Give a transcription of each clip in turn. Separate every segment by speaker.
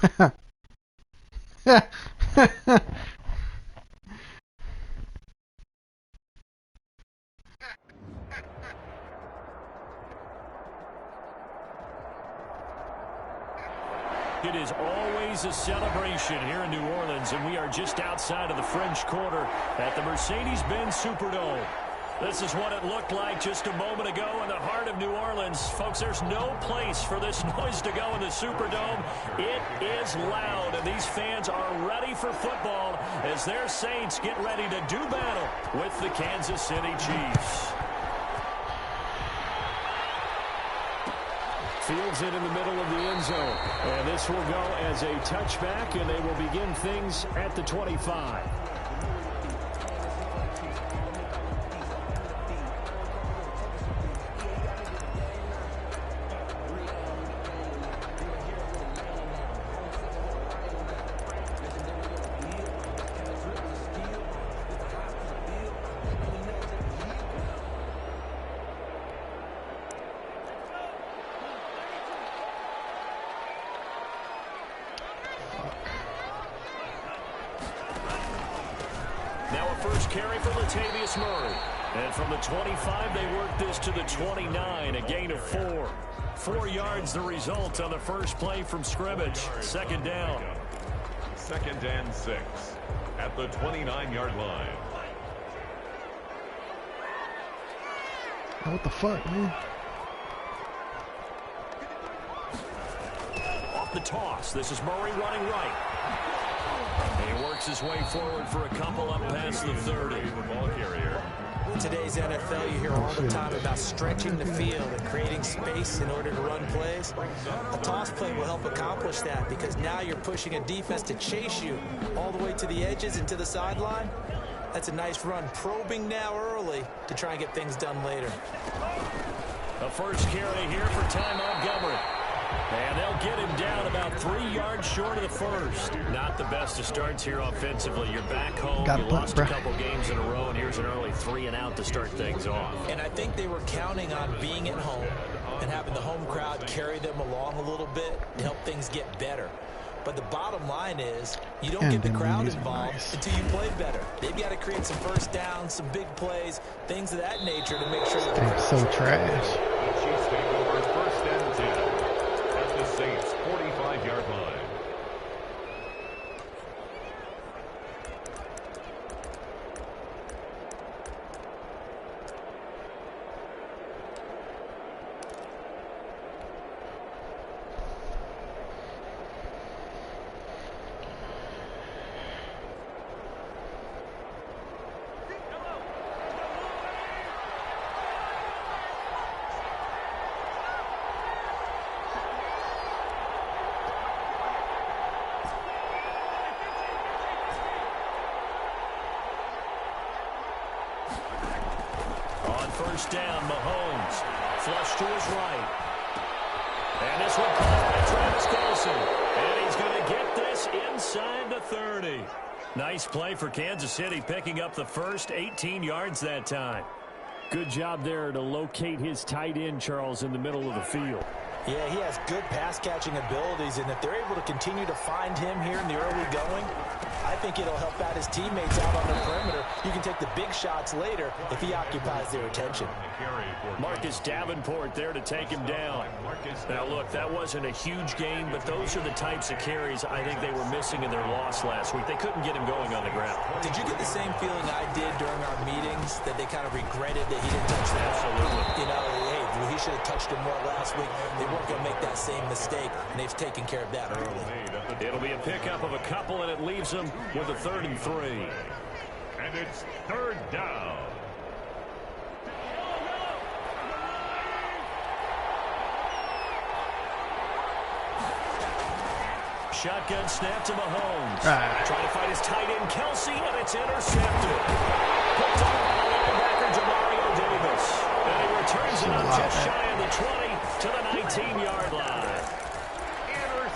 Speaker 1: It is always a celebration here in New Orleans, and we are just outside of the French Quarter at the Mercedes-Benz Superdome. This is what it looked like just a moment ago in the heart of New Orleans. Folks, there's no place for this noise to go in the Superdome. It is loud, and these fans are ready for football as their Saints get ready to do battle with the Kansas City Chiefs. Fields it in the middle of the end zone. And this will go as a touchback, and they will begin things at the 25. And from the 25, they work this to the 29, a gain of 4. 4 yards the result on the first play from scrimmage. Second down.
Speaker 2: 2nd and 6 at the 29-yard line.
Speaker 3: What the fuck, man?
Speaker 1: Off the toss. This is Murray running right. And he works his way forward for a couple up past the 30.
Speaker 2: Ball carrier.
Speaker 4: In today's NFL, you hear all the time about stretching the field and creating space in order to run plays. A toss play will help accomplish that because now you're pushing a defense to chase you all the way to the edges and to the sideline. That's a nice run, probing now early to try and get things done later.
Speaker 1: The first carry here for Ty Montgomery. And they'll get him down about 3 yards short of the first. Not the best of starts here offensively. You're back home. You lost a couple games in a row, and here's an early 3-and-out to start things off.
Speaker 4: And I think they were counting on being at home and having the home crowd carry them along a little bit to help things get better. But the bottom line is you don't get the crowd involved until you play better. They've got to create some first downs, some big plays, things of that nature to make sure that the crowd's
Speaker 3: so trash.
Speaker 2: The Chiefs take over 1st and 10 at the Saints' 45-yard line.
Speaker 1: First down, Mahomes. Flush to his right. And this one caught by Travis Kelce. And he's going to get this inside the 30. Nice play for Kansas City, picking up the first 18 yards that time. Good job there to locate his tight end, Charles, in the middle of the field.
Speaker 4: Yeah, he has good pass-catching abilities, and if they're able to continue to find him here in the early going, I think it'll help out his teammates out on the perimeter. You can take the big shots later if he occupies their attention.
Speaker 1: Marcus Davenport there to take him down. Now, look, that wasn't a huge game, but those are the types of carries I think they were missing in their loss last week. They couldn't get him going on the ground.
Speaker 4: Did you get the same feeling I did during our meetings, that they kind of regretted that he didn't touch the ball?
Speaker 1: Absolutely.
Speaker 4: You know, hey, he should have touched him more last week. They weren't going to make that same mistake, and they've taken care of that early.
Speaker 1: It'll be a pickup of a couple, and it leaves them with a 3rd and 3.
Speaker 2: And it's 3rd down.
Speaker 1: Shotgun snap to Mahomes. Trying to find his tight end, Kelce, and it's intercepted. Picked up by linebacker Demario Davis. And he returns it up just shy of the 20 to the 19-yard line.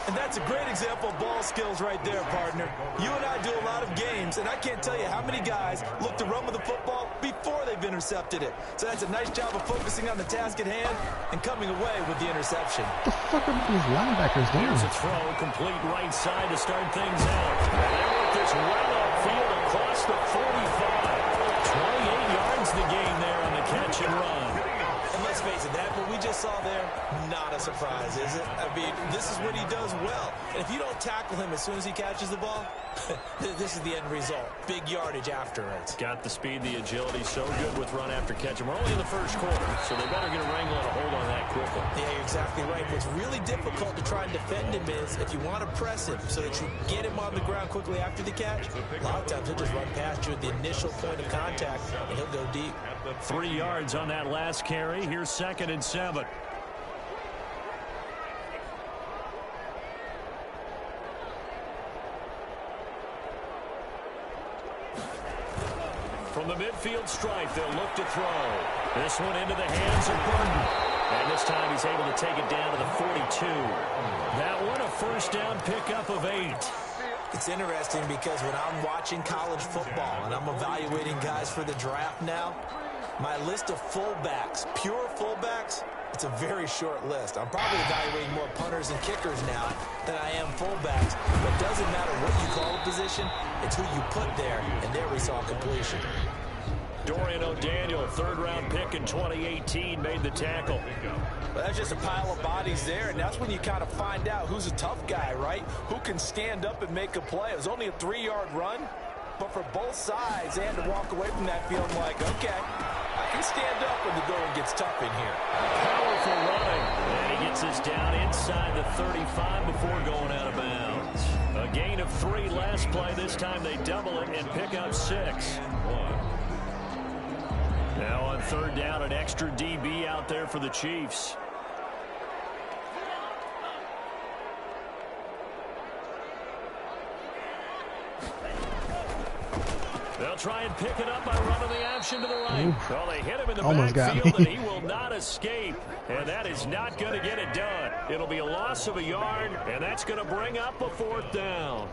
Speaker 4: And that's a great example of ball skills right there, partner. You and I do a lot of games, and I can't tell you how many guys look to run with the football before they've intercepted it. So that's a nice job of focusing on the task at hand and coming away with the interception.
Speaker 3: What the fuck are these linebackers doing?
Speaker 1: Here's a throw, complete right side to start things out. And they work this well upfield across the 45. 28 yards the gain there on the catch and run.
Speaker 4: And let's face it, that what we just saw there, not a surprise, is it? I mean, this is what he does well. And if you don't tackle him as soon as he catches the ball, this is the end result. Big yardage after it.
Speaker 1: Got the speed, the agility, so good with run after catch. And we're only in the first quarter, so they better get a wrangle and a hold on that quickly.
Speaker 4: Yeah, you're exactly right. What's really difficult to try and defend him is if you want to press him so that you get him on the ground quickly after the catch, a lot of times he'll just run past you at the initial point of contact, and he'll go deep.
Speaker 1: 3 yards on that last carry. Here's 2nd and 7. From the midfield stripe, they'll look to throw. This one into the hands of Burton. And this time he's able to take it down to the 42. That one a first down pickup of 8.
Speaker 4: It's interesting because when I'm watching college football and I'm evaluating guys for the draft now, my list of fullbacks, pure fullbacks, it's a very short list. I'm probably evaluating more punters and kickers now than I am fullbacks. But it doesn't matter what you call a position, it's who you put there. And there we saw completion.
Speaker 1: Dorian O'Daniel, 3rd-round pick in 2018, made the tackle.
Speaker 4: Well, that's just a pile of bodies there, and that's when you kind of find out who's a tough guy, right? Who can stand up and make a play. It was only a 3-yard run, but for both sides, they had to walk away from that feeling like, okay, I can stand up when the going gets tough in here.
Speaker 1: Powerful running, and he gets us down inside the 35 before going out of bounds. A gain of 3 last play. This time they double it and pick up 6. Now on 3rd down, an extra DB out there for the Chiefs. They'll try and pick it up by running the option to the right.
Speaker 3: Oof.
Speaker 1: Well, they hit him in the
Speaker 3: Almost
Speaker 1: backfield,
Speaker 3: got me.
Speaker 1: and he will not escape. And that is not going to get it done. It'll be a loss of a yard, and that's going to bring up a 4th down.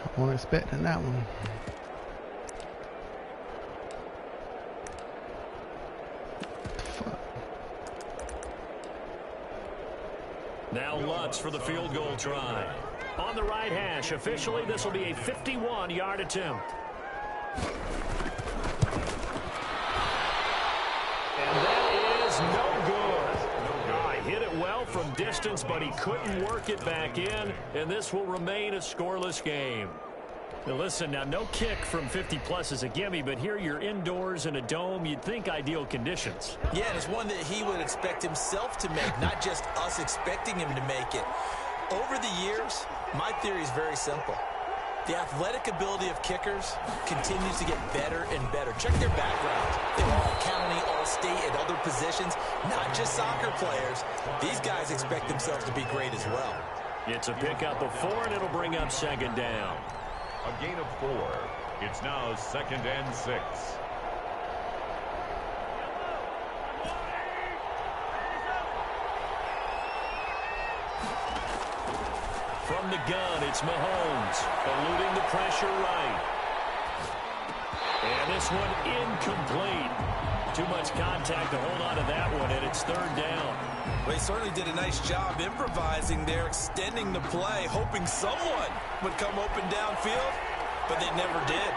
Speaker 3: I wasn't expecting that one.
Speaker 1: Now Lutz for the field goal try. On the right hash, officially this will be a 51-yard attempt. And that is no good. Hit it well from distance, but he couldn't work it back in, and this will remain a scoreless game. Now listen, now no kick from 50-plus is a gimme, but here you're indoors in a dome. You'd think ideal conditions.
Speaker 4: Yeah, and it's one that he would expect himself to make, not just us expecting him to make it. Over the years, my theory is very simple. The athletic ability of kickers continues to get better and better. Check their backgrounds. They were all county, all state, and other positions, not just soccer players. These guys expect themselves to be great as well.
Speaker 1: It's a pickup of 4, and it'll bring up 2nd down.
Speaker 2: A gain of 4. It's now 2nd and 6.
Speaker 1: From the gun, it's Mahomes, eluding the pressure right. And this one incomplete. Too much contact to hold on to that one, and it's 3rd down.
Speaker 4: Well, he certainly did a nice job improvising there, extending the play, hoping someone would come open downfield, but they never did.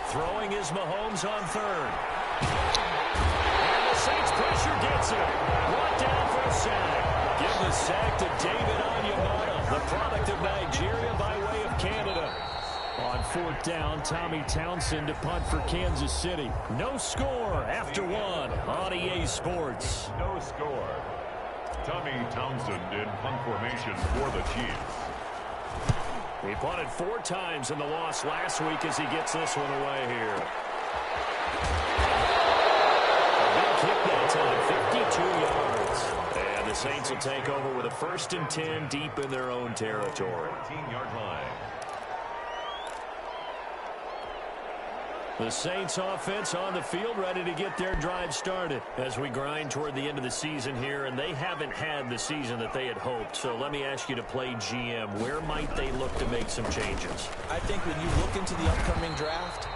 Speaker 1: Throwing is Mahomes on 3rd. And the Saints pressure gets him. Brought down for a sack. Give the sack to David Onyemata, the product of Nigeria by way of Canada. On 4th down, Tommy Townsend to punt for Kansas City. No score after 1 on EA Sports.
Speaker 2: No score. Tommy Townsend in punt formation for the Chiefs.
Speaker 1: He punted 4 times in the loss last week as he gets this one away here. A big kick that time, 52 yards. And the Saints will take over with a 1st and 10 deep in their own territory.
Speaker 2: 14-yard line.
Speaker 1: The Saints offense on the field, ready to get their drive started as we grind toward the end of the season here, and they haven't had the season that they had hoped. So let me ask you to play GM. Where might they look to make some changes?
Speaker 4: I think when you look into the upcoming draft,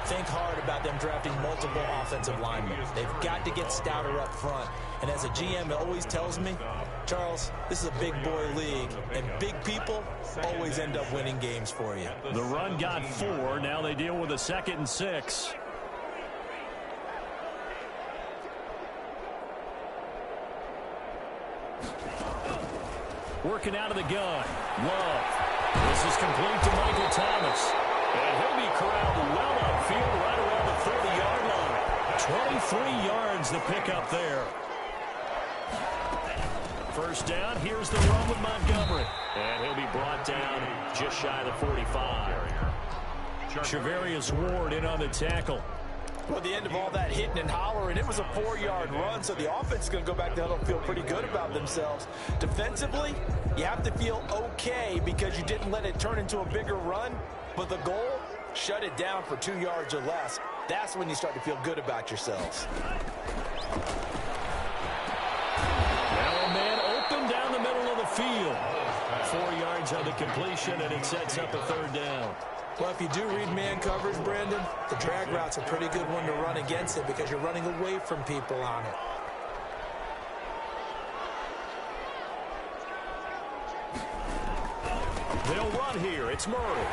Speaker 4: think hard about them drafting multiple offensive linemen. They've got to get stouter up front. And as a GM, it always tells me, Charles, this is a big boy league, and big people always end up winning games for you.
Speaker 1: The run got 4. Now they deal with a 2nd and 6. Working out of the gun. Love. This is complete to Michael Thomas. And he'll be corralled well upfield right around the 30-yard line. 23 yards the pickup there. First down, here's the run with Montgomery. And he'll be brought down just shy of the 45. Charvarius Ward in on the tackle.
Speaker 4: Well, at the end of all that hitting and hollering, it was a 4-yard run, so the offense is going to go back to huddle and feel pretty good about themselves. Defensively, you have to feel okay because you didn't let it turn into a bigger run, but the goal, shut it down for 2 yards or less. That's when you start to feel good about yourselves.
Speaker 1: Down the middle of the field. 4 yards on the completion, and it sets up a 3rd down.
Speaker 4: Well, if you do read man coverage, Brandon, the drag route's a pretty good one to run against it because you're running away from people on it.
Speaker 1: They'll run here. It's Murray.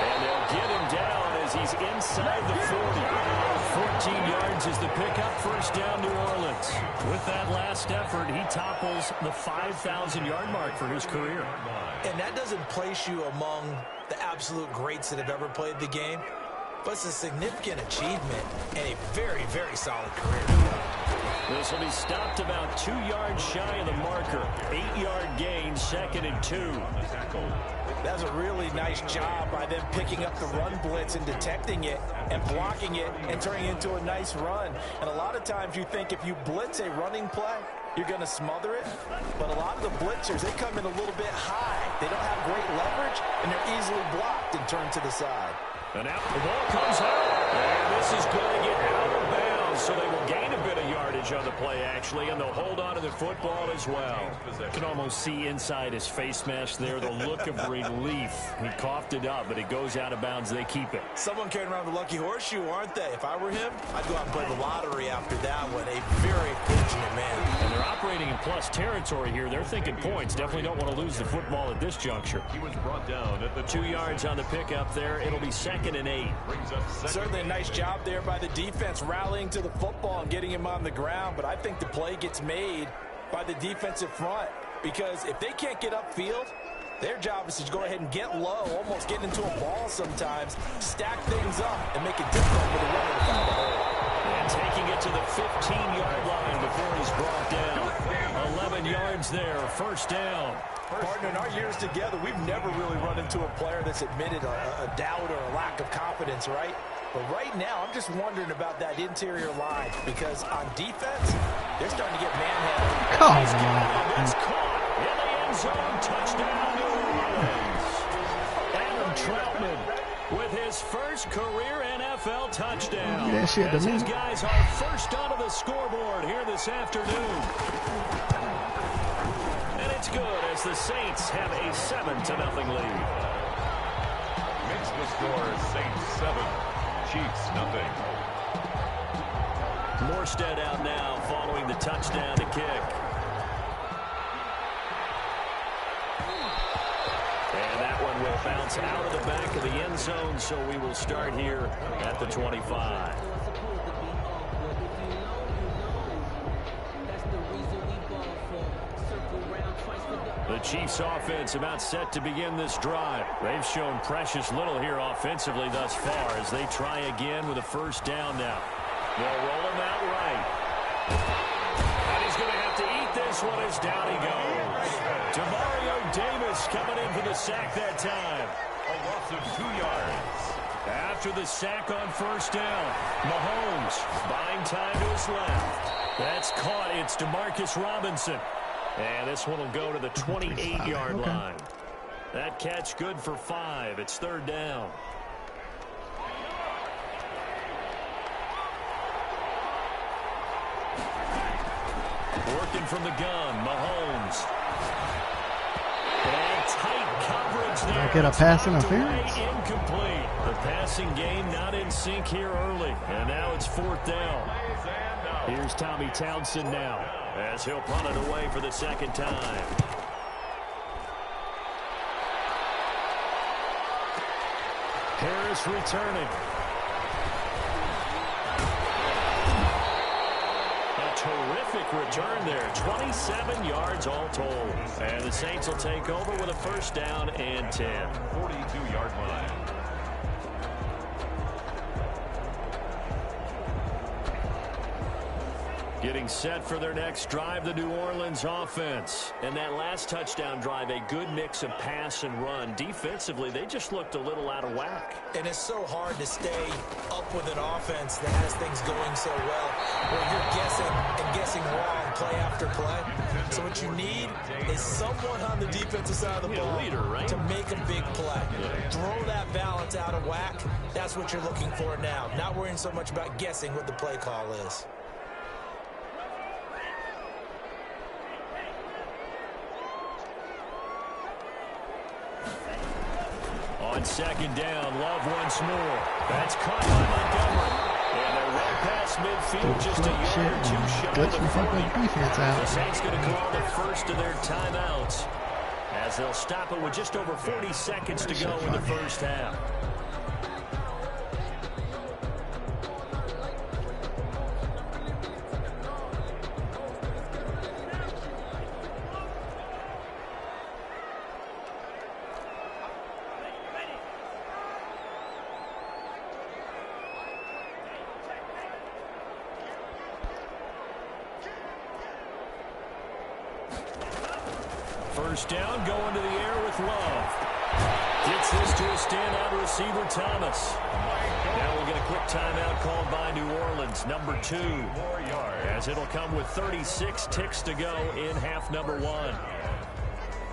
Speaker 1: And they'll get him down as he's inside the 40. 14 yards is the pickup. First down, New Orleans. With that last effort, he topples the 5,000-yard mark for his career.
Speaker 4: And that doesn't place you among the absolute greats that have ever played the game, but it's a significant achievement and a very, very solid career.
Speaker 1: This will be stopped about 2 yards shy of the marker. 8-yard gain, 2nd and 2.
Speaker 4: That's a really nice job by them picking up the run blitz and detecting it and blocking it and turning it into a nice run. And a lot of times you think if you blitz a running play, you're going to smother it. But a lot of the blitzers, they come in a little bit high. They don't have great leverage, and they're easily blocked and turned to the side.
Speaker 1: And out the ball comes out. And this is going to get out of bounds, so they will gain a bit of yardage on the play, actually, and they'll hold on to the football as well. You can almost see inside his face mask there the look of relief. He coughed it up, but it goes out of bounds. They keep it.
Speaker 4: Someone carrying around the lucky horseshoe, aren't they? If I were him, I'd go out and play the lottery after that one. A very fortunate man.
Speaker 1: And they're operating in plus territory here. They're thinking points. Definitely don't want to lose the football at this juncture.
Speaker 2: He was brought down at the
Speaker 1: 2 yards on the pickup there. It'll be 2nd and 8.
Speaker 4: Certainly a nice job there by the defense rallying to the football and getting him on the ground, but I think the play gets made by the defensive front because if they can't get upfield, their job is to go ahead and get low, almost get into a ball sometimes, stack things up, and make it difficult for the runner to find a hole.
Speaker 1: And taking it to the 15-yard line before he's brought down. 11 yards there, first down.
Speaker 4: Partner, in our years together, we've never really run into a player that's admitted a doubt or a lack of confidence, right? But right now, I'm just wondering about that interior line because on defense, they're starting to get manhandled.
Speaker 3: Come on.
Speaker 1: It's caught in the end zone. Touchdown, New Orleans. Adam Troutman with his first career NFL touchdown.
Speaker 3: That shit
Speaker 1: as his guys are first onto the scoreboard here this afternoon. And it's good as the Saints have a 7-0 lead.
Speaker 2: Makes the score Saints 7, Chiefs 0.
Speaker 1: Morstead out now following the touchdown to kick. And that one will bounce out of the back of the end zone, so we will start here at the 25. The Chiefs offense about set to begin this drive. They've shown precious little here offensively thus far as they try again with a first down now. They'll roll him out right. And he's going to have to eat this one as down he goes. Demario Davis coming in for the sack that time.
Speaker 2: A loss of 2 yards.
Speaker 1: After the sack on first down, Mahomes buying time to his left. That's caught. It's Demarcus Robinson. And this one will go to the 28-yard line. That catch good for 5. It's third down. Working from the gun, Mahomes. And tight coverage there.
Speaker 3: I get a pass interference.
Speaker 1: Incomplete. The passing game not in sync here early. And now it's 4th down. Here's Tommy Townsend now, as he'll punt it away for the 2nd time. Harris returning. A terrific return there. 27 yards all told. And the Saints will take over with a 1st down and 10.
Speaker 2: 42-yard line.
Speaker 1: Getting set for their next drive, the New Orleans offense. And that last touchdown drive, a good mix of pass and run. Defensively, they just looked a little out of whack.
Speaker 4: And it's so hard to stay up with an offense that has things going so well, where you're guessing and guessing wrong play after play. So what you need is someone on the defensive side of the ball
Speaker 1: leader, right?
Speaker 4: to make a big play. Throw that balance out of whack. That's what you're looking for now. Not worrying so much about guessing what the play call is.
Speaker 1: On 2nd down, Love once more. That's caught by Montgomery. And they're right past midfield, just a yard or 2 shy of the 40.
Speaker 3: Defense out.
Speaker 1: The Saints going to call the first of their timeouts, as they'll stop it with just over 40 seconds to go in the 1st half. First down, going to the air with Love. Gets this to a standout receiver, Thomas. Now we'll get a quick timeout called by New Orleans, number 2. As it'll come with 36 ticks to go in half number 1.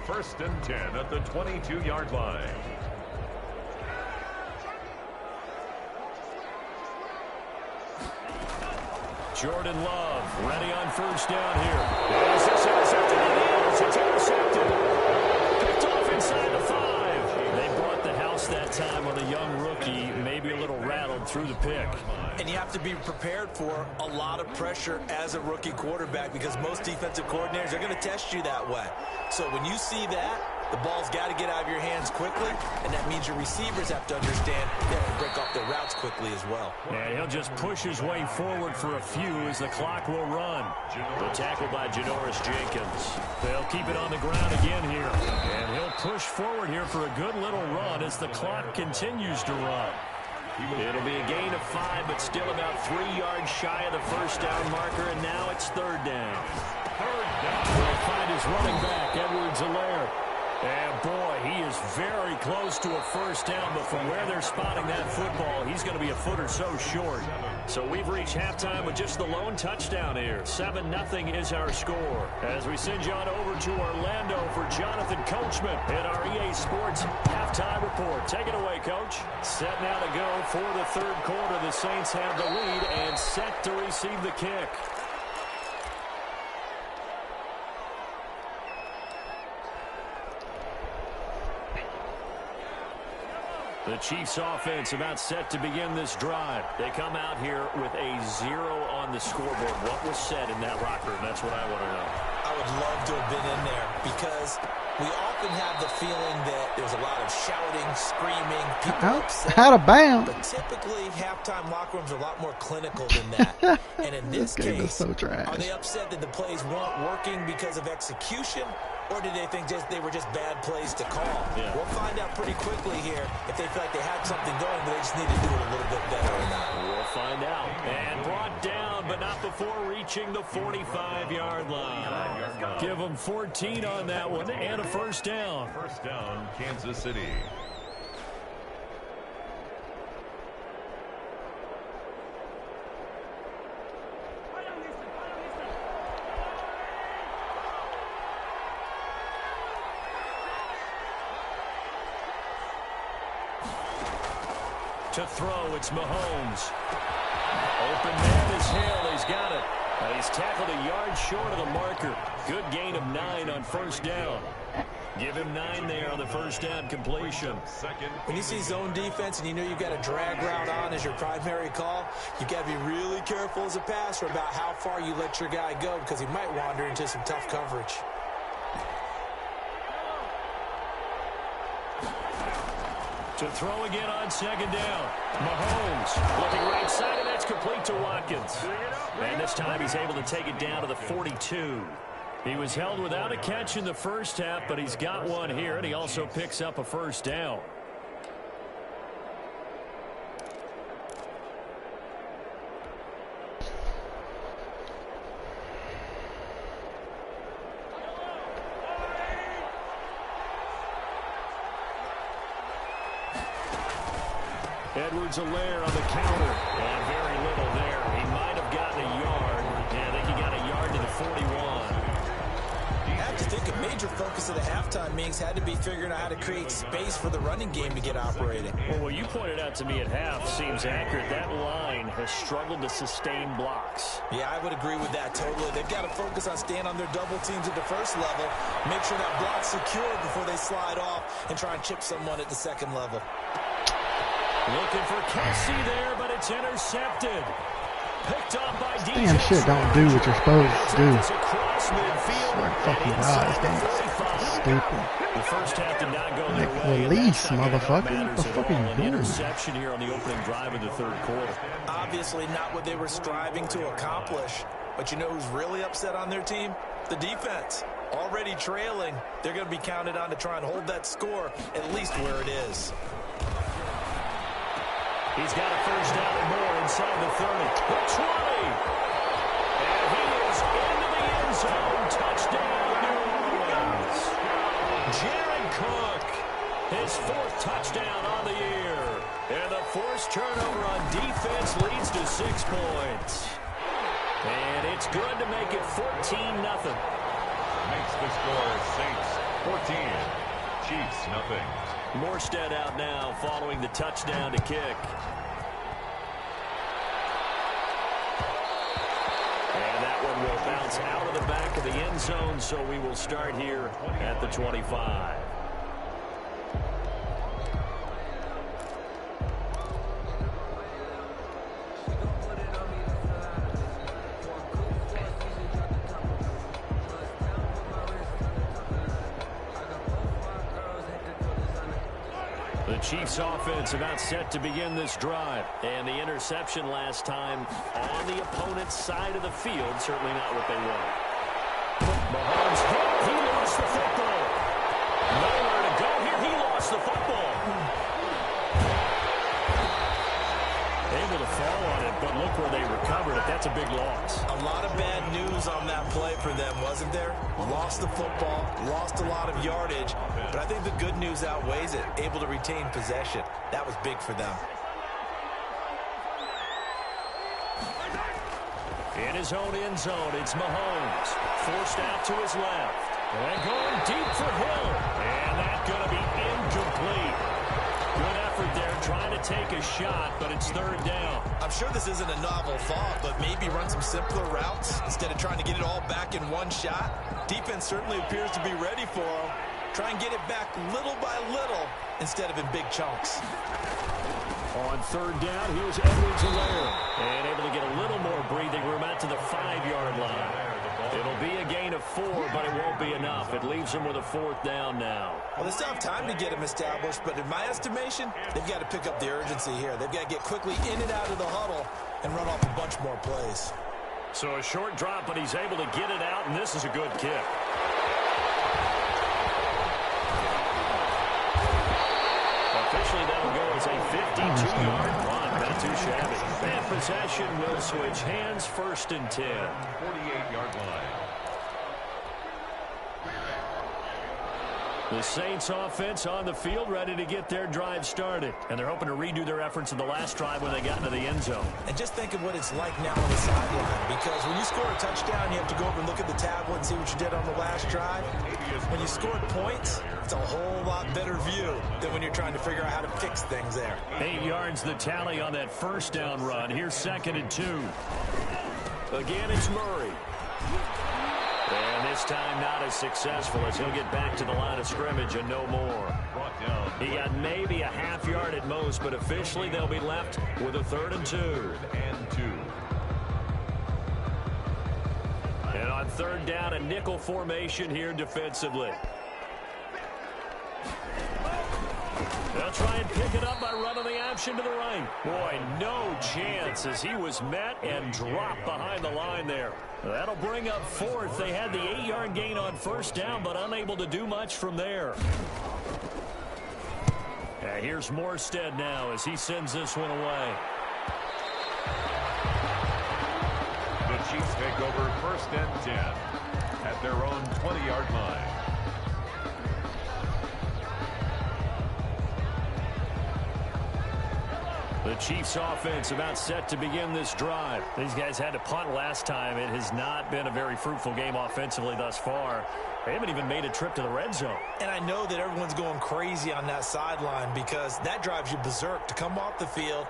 Speaker 2: 1st and 10 at the 22-yard line.
Speaker 1: Jordan Love ready on 1st down here. Is this intercepted? It is. It's intercepted. Picked off inside the 5. They brought the house that time on a young rookie, maybe a little rattled through the pick.
Speaker 4: And you have to be prepared for a lot of pressure as a rookie quarterback, because most defensive coordinators are going to test you that way. So when you see that, the ball's got to get out of your hands quickly, and that means your receivers have to understand they have to break off their routes quickly as well.
Speaker 1: And he'll just push his way forward for a few as the clock will run. The tackle by Janoris Jenkins. They'll keep it on the ground again here. And he'll push forward here for a good little run as the clock continues to run. It'll be a gain of 5, but still about 3 yards shy of the 1st down marker, and now it's 3rd down. We'll find his running back, Edwards-Helaire. And boy, he is very close to a 1st down, but from where they're spotting that football, he's going to be a foot or so short. So we've reached halftime with just the lone touchdown here. 7-0 is our score. As we send you on over to Orlando for Jonathan Coachman in our EA Sports halftime report. Take it away, Coach. Set now to go for the 3rd quarter. The Saints have the lead and set to receive the kick. The Chiefs offense about set to begin this drive. They come out here with a 0 on the scoreboard. What was said in that locker room? That's what I want to know.
Speaker 4: I would love to have been in there, because we often have the feeling that there's a lot of shouting, screaming, people upset.
Speaker 3: Out of bounds.
Speaker 4: But typically, halftime locker rooms are a lot more clinical than that. And in this case,
Speaker 3: so trash.
Speaker 4: are they upset that the plays weren't working because of execution? Or did they think they were just bad plays to call?
Speaker 1: Yeah.
Speaker 4: We'll find out pretty quickly here if they feel like they had something going, but they just need to do it a little bit better or not.
Speaker 1: We'll find out. And brought down, but not before reaching the 45-yard line. Give them 14 on that one and a 1st down.
Speaker 2: 1st down, Kansas City. To throw, it's Mahomes. Open man is Hill. He's got it.
Speaker 1: He's tackled a yard short of the marker. Good gain of 9 on first down. Give him 9 there on the first down completion.
Speaker 4: When you see zone defense and you know you've got a drag route on as your primary call, you've got to be really careful as a passer about how far you let your guy go because he might wander into some tough coverage.
Speaker 1: To throw again on second down. Mahomes looking right side, and that's complete to Watkins. And this time he's able to take it down to the 42. He was held without a catch in the first half, but he's got one here, and he also picks up a first down. Edwards-Helaire on the counter, and very little there. He might have gotten a yard. Yeah, I think he got a yard to the 41.
Speaker 4: I have to think a major focus of the halftime meetings had to be figuring out how to create space for the running game to get operating.
Speaker 1: Well, what you pointed out to me at half seems accurate. That line has struggled to sustain blocks.
Speaker 4: Yeah, I would agree with that totally. They've got to focus on staying on their double teams at the first level, make sure that block's secure before they slide off and try and chip someone at the second level.
Speaker 1: Looking for Kelsey there, but it's intercepted. Picked up by DJ.
Speaker 3: Damn shit don't do what you're supposed to do.
Speaker 1: Across midfield.
Speaker 3: Like fucking guys, damn. Stupid.
Speaker 1: The first half did not go their
Speaker 3: Like,
Speaker 1: way.
Speaker 3: release, motherfucker. What the fuck are you
Speaker 1: An
Speaker 3: doing?
Speaker 1: interception here on the opening drive of the third quarter.
Speaker 4: Obviously not what they were striving to accomplish. But you know who's really upset on their team? The defense. Already trailing. They're going to be counted on to try and hold that score at least where it is.
Speaker 1: He's got a first down and more inside the 30. The 20. And he is into the end zone. Touchdown, New Orleans. Jared Cook, his 4th touchdown on the year. And the forced turnover on defense leads to 6 points. And it's good to make it 14-0.
Speaker 2: Makes the score Saints 14, Chiefs nothing.
Speaker 1: Morstead out now following the touchdown to kick. And that one will bounce out of the back of the end zone, so we will start here at the 25. The Chiefs offense about set to begin this drive. And the interception last time on the opponent's side of the field. Certainly not what they want. Mahomes hit. He lost the football. Nowhere to go here. He lost the football. Able to fall on it, but look where they recovered it. That's a big loss.
Speaker 4: A lot of bad news on that play for them, wasn't there? Lost the football, lost a lot of yardage, but I think the good news outweighs it. Able to retain possession. That was big for them.
Speaker 1: In his own end zone, it's Mahomes. Forced out to his left. And going deep for Hill. And that's going to be incomplete. Good effort there, trying to take a shot, but it's 3rd down.
Speaker 4: I'm sure this isn't a novel thought, but maybe run some simpler routes instead of trying to get it all back in one shot. Defense certainly appears to be ready for him. Try and get it back little by little instead of in big chunks.
Speaker 1: On 3rd down, here's Edwards-Helaire. And able to get a little more breathing room out to the 5-yard line. It'll be a gain of 4, but it won't be enough. It leaves them with a 4th down now.
Speaker 4: Well, they still have time to get him established, but in my estimation, they've got to pick up the urgency here. They've got to get quickly in and out of the huddle and run off a bunch more plays.
Speaker 1: So a short drop, but he's able to get it out, and this is a good kick. Officially, that'll go as a 52-yard run. Not too shabby. And possession will switch hands, 1st and 10.
Speaker 2: 48-yard line.
Speaker 1: The Saints offense on the field, ready to get their drive started. And they're hoping to redo their efforts in the last drive when they got into the end zone.
Speaker 4: And just think of what it's like now on the sideline. Because when you score a touchdown, you have to go over and look at the tablet and see what you did on the last drive. When you scored points, it's a whole lot better view than when you're trying to figure out how to fix things there.
Speaker 1: 8 yards the tally on that 1st down run. Here's 2nd and 2. Again, it's Murray. And this time not as successful as he'll get back to the line of scrimmage and no more. He got maybe a half yard at most, but officially they'll be left with a 3rd and 2. And on 3rd down, a nickel formation here defensively. They'll try and pick it up by running the option to the right. Boy, no chance as he was met and dropped behind the line there. That'll bring up 4th. They had the 8-yard gain on 1st down, but unable to do much from there. Here's Morstead now as he sends this one away.
Speaker 2: The Chiefs take over 1st and 10 at their own 20-yard line.
Speaker 1: The Chiefs offense about set to begin this drive. These guys had to punt last time. It has not been a very fruitful game offensively thus far. They haven't even made a trip to the red zone.
Speaker 4: And I know that everyone's going crazy on that sideline because that drives you berserk to come off the field,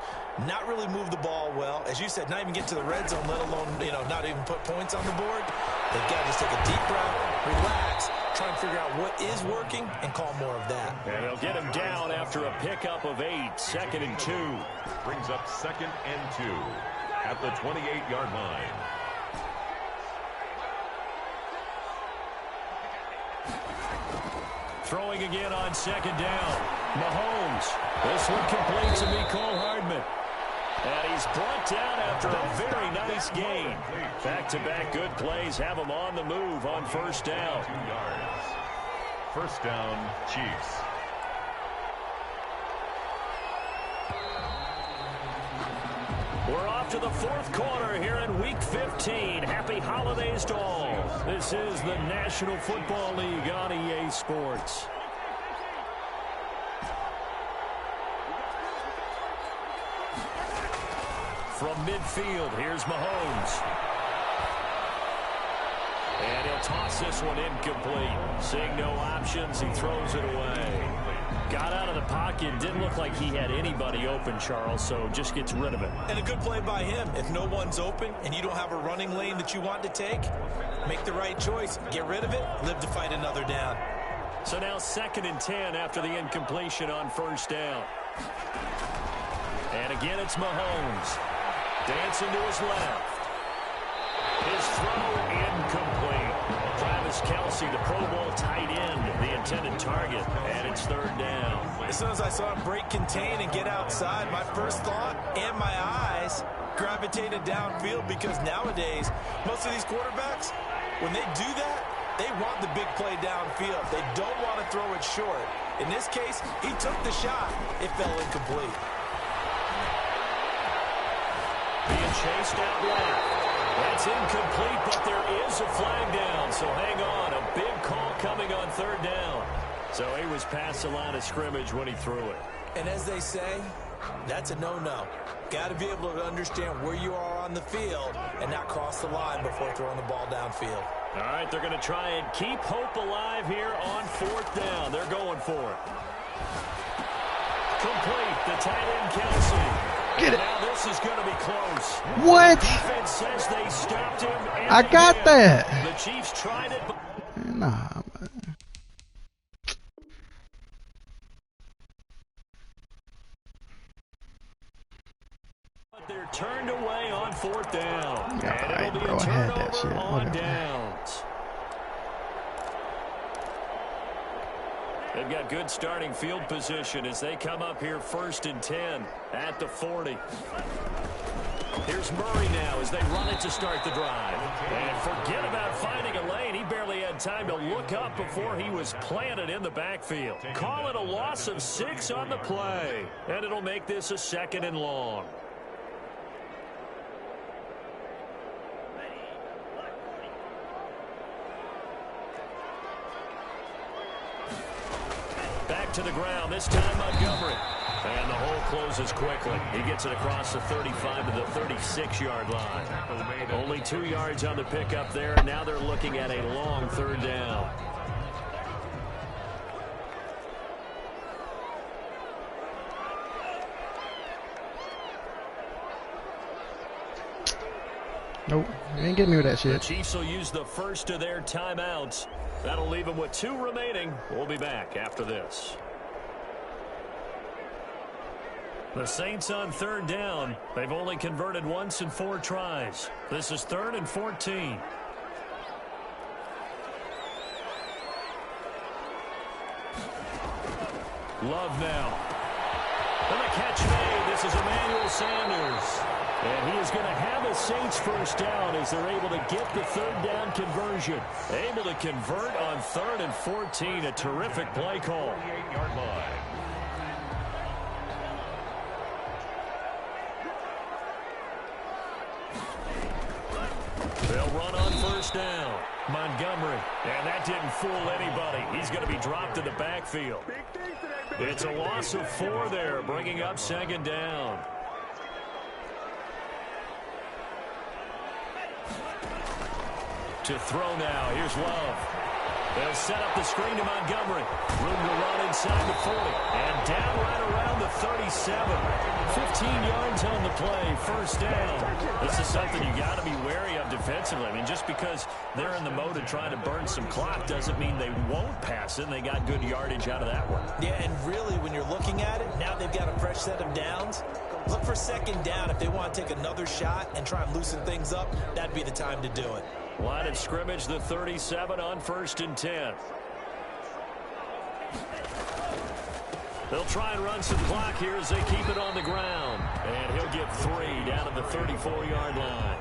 Speaker 4: not really move the ball well. As you said, not even get to the red zone, let alone, not even put points on the board. They've got to just take a deep breath, relax, try and figure out what is working and call more of that.
Speaker 1: And they'll get him down after a pickup of 8, 2nd and 2.
Speaker 2: Brings up 2nd and 2 at the 28-yard line.
Speaker 1: Throwing again on 2nd down. Mahomes. This one complete to Mecole Hardman. And he's brought down after a very nice gain. Back-to-back good plays have him on the move on 1st down.
Speaker 2: 2 yards. 1st down, Chiefs.
Speaker 1: We're off to the 4th quarter here in Week 15. Happy holidays to all. This is the National Football League on EA Sports. From midfield, here's Mahomes. And he'll toss this one incomplete. Seeing no options, he throws it away. Got out of the pocket. Didn't look like he had anybody open, Charles, so just gets rid of it.
Speaker 4: And a good play by him. If no one's open and you don't have a running lane that you want to take, make the right choice. Get rid of it. Live to fight another down.
Speaker 1: So now 2nd and 10 after the incompletion on 1st down. And again, it's Mahomes. Dancing to his left. His throw incomplete. Travis Kelce, the Pro Bowl tight end, the intended target, and it's 3rd down.
Speaker 4: As soon as I saw him break contain and get outside, my first thought and my eyes gravitated downfield because nowadays, most of these quarterbacks, when they do that, they want the big play downfield. They don't want to throw it short. In this case, he took the shot. It fell incomplete.
Speaker 1: Being chased out left. That's incomplete, but there is a flag down, so hang on. A big call coming on 3rd down. So he was past the line of scrimmage when he threw it.
Speaker 4: And as they say, that's a no-no. Got to be able to understand where you are on the field and not cross the line before throwing the ball downfield.
Speaker 1: All right, they're going to try and keep hope alive here on 4th down. They're going for it. Complete, the tight end Kelce.
Speaker 3: Get it.
Speaker 1: Now this is going to be close.
Speaker 3: What?
Speaker 1: The defense says they stopped him. And
Speaker 3: I got
Speaker 1: did.
Speaker 3: that.
Speaker 1: The Chiefs tried it. But
Speaker 3: Nah, man.
Speaker 1: they're turned away on 4th down.
Speaker 3: Yeah,
Speaker 1: and
Speaker 3: right,
Speaker 1: it'll be
Speaker 3: bro.
Speaker 1: a
Speaker 3: I had that
Speaker 1: turnover
Speaker 3: shit.
Speaker 1: on
Speaker 3: Whatever.
Speaker 1: downs. They've got good starting field position as they come up here 1st and 10 at the 40. Here's Murray now as they run it to start the drive. And forget about finding a lane. He barely had time to look up before he was planted in the backfield. Call it a loss of 6 on the play. And it'll make this a 2nd and long. Back to the ground, this time Montgomery. And the hole closes quickly. He gets it across the 35 to the 36-yard line. Only 2 yards on the pickup there. Now they're looking at a long 3rd down.
Speaker 3: Nope, you ain't getting me with that
Speaker 1: The
Speaker 3: shit.
Speaker 1: Chiefs will use the first of their timeouts. That'll leave them with 2 remaining. We'll be back after this. The Saints on 3rd down. They've only converted once in 4 tries. This is 3rd and 14. Love now. And the catch made. This is Emmanuel Sanders. And he is going to have a Saints first down as they're able to get the 3rd down conversion. Able to convert on 3rd and 14. A terrific play call.
Speaker 2: 48-yard line.
Speaker 1: They'll run on 1st down. Montgomery. And that didn't fool anybody. He's going to be dropped in the backfield. It's a loss of 4 there, bringing up 2nd down. To throw now. Here's Love. They'll set up the screen to Montgomery. Room to run inside the 40. And down right around the 37. 15 yards on the play. 1st down. This is something you got to be wary of defensively. I mean, just because they're in the mode of trying to burn some clock doesn't mean they won't pass it. They got good yardage out of that one.
Speaker 4: Yeah, and really, when you're looking at it, now they've got a fresh set of downs. Look for 2nd down. If they want to take another shot and try and loosen things up, that'd be the time to do it.
Speaker 1: Line of scrimmage, the 37 on 1st and 10. They'll try and run some clock here as they keep it on the ground. And he'll get 3 down at the 34-yard line.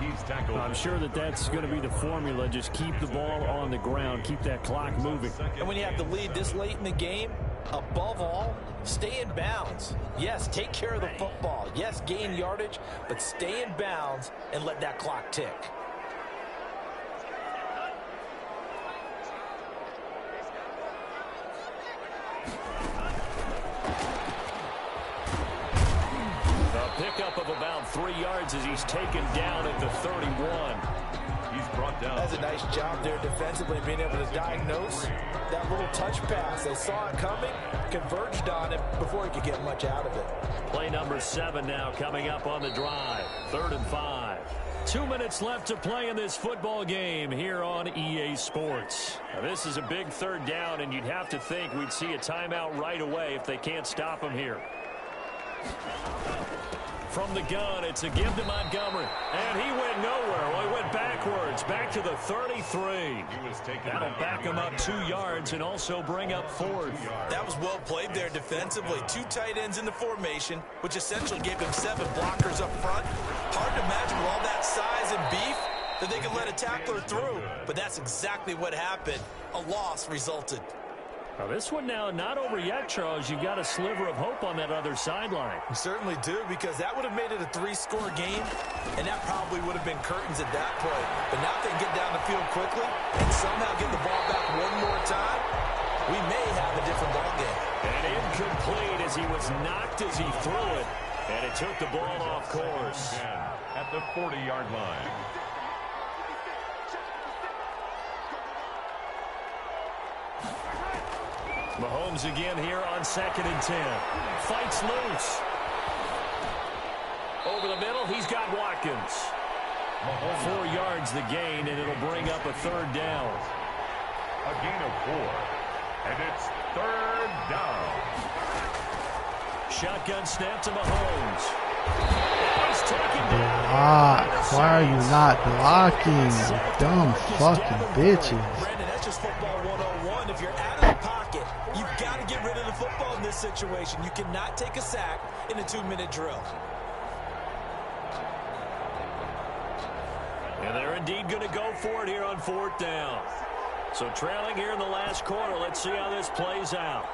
Speaker 2: He's tackled.
Speaker 5: I'm sure that's going to be the formula. Just keep the ball on the ground. Keep that clock moving.
Speaker 4: And when you have the lead this late in the game, above all, stay in bounds. Yes, take care of the football. Yes, gain yardage, but stay in bounds and let that clock tick.
Speaker 1: Pickup of about 3 yards as he's taken down at the 31.
Speaker 2: He's brought down.
Speaker 4: That's a nice job there defensively, being able to diagnose that little touch pass. They saw it coming, converged on it before he could get much out of it.
Speaker 1: Play number 7 now coming up on the drive. 3rd and 5. 2 minutes left to play in this football game here on EA Sports. Now, this is a big 3rd down, and you'd have to think we'd see a timeout right away if they can't stop him here. From the gun, it's a give to Montgomery. And he went nowhere. Well, he went backwards, back to the 33. That'll back him up 2 yards and also bring up 4th.
Speaker 4: That was well played there defensively. 2 tight ends in the formation, which essentially gave him 7 blockers up front. Hard to imagine with all that size and beef that they could let a tackler through. But that's exactly what happened. A loss resulted.
Speaker 1: Now this one now not over yet, Charles. You've got a sliver of hope on that other sideline.
Speaker 4: You certainly do, because that would have made it a 3-score game, and that probably would have been curtains at that point. But now if they can get down the field quickly and somehow get the ball back one more time, we may have a different ball game.
Speaker 1: And incomplete as he was knocked as he threw it, and it took the ball off course.
Speaker 2: At the 40-yard line.
Speaker 1: Mahomes again here on 2nd and 10. Fights loose. Over the middle, he's got Watkins. 4 yards the gain, and it'll bring up a 3rd down.
Speaker 2: A gain of 4. And it's 3rd down.
Speaker 1: Shotgun snap to Mahomes. He's taken down.
Speaker 3: Why are you not blocking, you dumb fucking bitches?
Speaker 4: Brandon, that's just football 101. If you're out of the pocket, you've got to get rid of the football in this situation. You cannot take a sack in a 2-minute drill.
Speaker 1: And they're indeed going to go for it here on 4th down. So trailing here in the last quarter. Let's see how this plays out.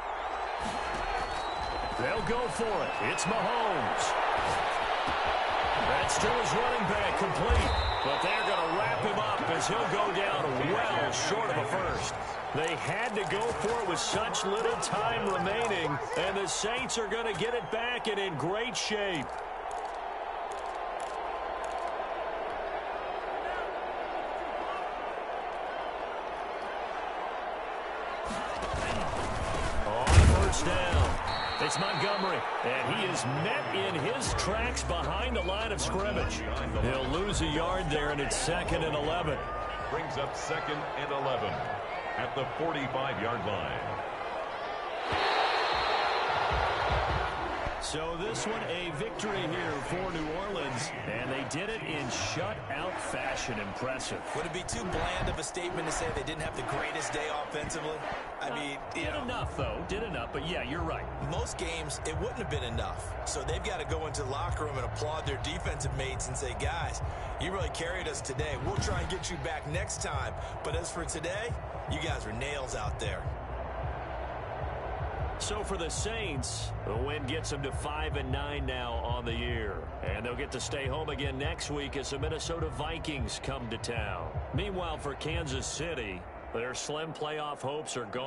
Speaker 1: They'll go for it. It's Mahomes. That's to his running back, complete. But they're going to wrap him up as he'll go down well short of a first. They had to go for it with such little time remaining, and the Saints are going to get it back and in great shape. On 1st down. It's Montgomery, and he is met in his tracks behind the line of scrimmage. He'll lose a yard there, and it's 2nd and 11.
Speaker 2: Brings up 2nd and 11 at the 45-yard line.
Speaker 1: So this one a victory here for New Orleans, and they did it in shutout fashion. Impressive.
Speaker 4: Would it be too bland of a statement to say they didn't have the greatest day offensively? I mean,
Speaker 1: did enough, though. Did enough, but yeah, you're right.
Speaker 4: Most games, it wouldn't have been enough. So they've got to go into the locker room and applaud their defensive mates and say, guys, you really carried us today. We'll try and get you back next time. But as for today, you guys were nails out there.
Speaker 1: So for the Saints, the win gets them to 5-9 now on the year. And they'll get to stay home again next week as the Minnesota Vikings come to town. Meanwhile, for Kansas City, their slim playoff hopes are gone.